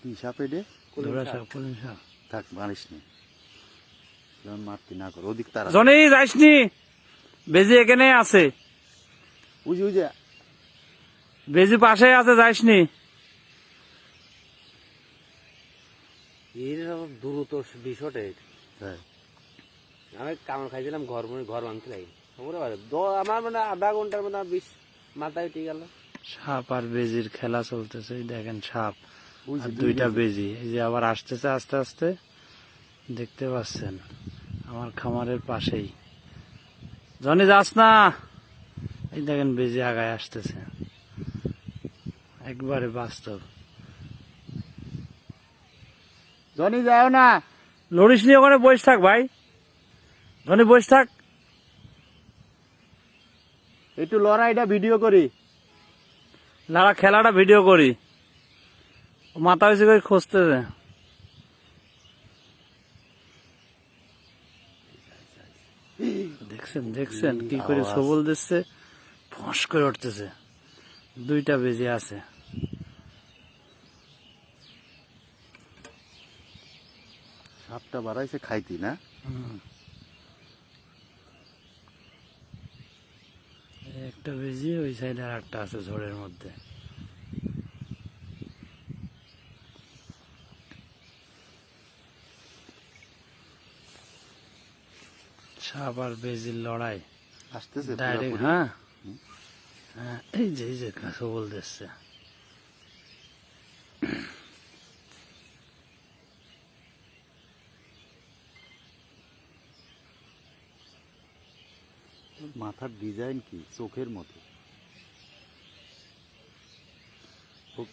কি সাপ এটা? ধরা সাপ, কলিম সাপ। থাক মারিস নি, যখন মারতি না কর, ওদিক তারা জনি যাইসনি, বেজি এখানে আছে, বুঝি বুঝে বেজি পাশে আছে, যাইসনি। এর দ্রুত বিষটা হ্যাঁ। আমি কামড় খাইছিলাম, ঘর বানতে লাগি আমার মানে আধা ঘন্টার মধ্যে বিষ মাথায় উঠে গেল। সাপ আর বেজির খেলা চলতেছে, এই দেখেন সাপ বুঝি, আর দুই দুইটা বেজি। বেজি, এই যে আবার আসতেছে আস্তে আস্তে, দেখতে পাচ্ছেন আমার খামারের পাশেই। জনি যাস না, এই দেখেন বেজি আগায় আসতেছে, একবারে বাস্তব। জনি যাও না, লড়িস নি, ওখানে বসে থাক ভাই, জনি বসে থাক। একটু লড়াইটা ভিডিও করি। লাড়া খেলাটা ভিডিও করি, ও মাথা বেশি করে খুঁজতেছে। দেখছেন দেখছেন কি করে আওয়াজ। সবল দিচ্ছে, ফস করে উঠতেছে। দুইটা বেজে আছে। সাপটা বাড়াইছে খাইতি না? একটা বেজি, ওই সাইডে আর একটা আছে ঝোড়ের মধ্যে। সাপ আর বেজির লড়াই আসতেছে ডাইরেক্ট। পুরাপুরি। হ্যাঁ হ্যাঁ, এই যে সবল দিচ্ছে। মাথার ডিজাইন কি চোখের মতো। ওক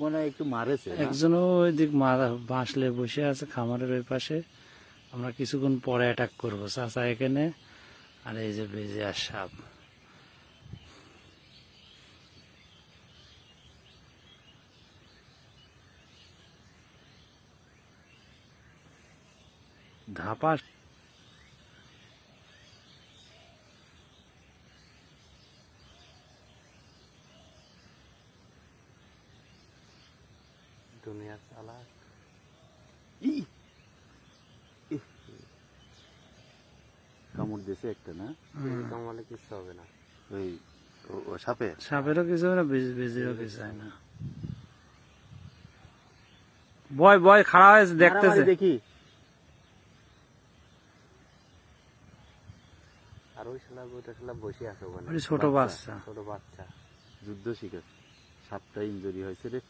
মনে হয় একটু মারেছে না? একজনও ওই দিক বাঁশলে বসে আছে খামারের ওই পাশে। আমরা কিছুক্ষণ পরে অ্যাটাক করবো, চাচা এখানে, আর এই যে বেজে আর সাপ। ধাপা দুনিয়ার চালা ই! ইহ! কামড় দিয়েছে একটা না? কামড়ালে কিচ্ছু হবে না। ওই ও সাপে সাপেরও কিছু হয় না, বেজিরও কিছু হয় না। বয় বয় খাড়া হয়েছে, দেখতেছে। মারামারি দেখি। আর ওই শালা বসে আছে ওখানে, ওই ছোট বাচ্চা। ছোট বাচ্চা। যুদ্ধ শিখে সাপটা ইঞ্জুরি হয়েছে রে।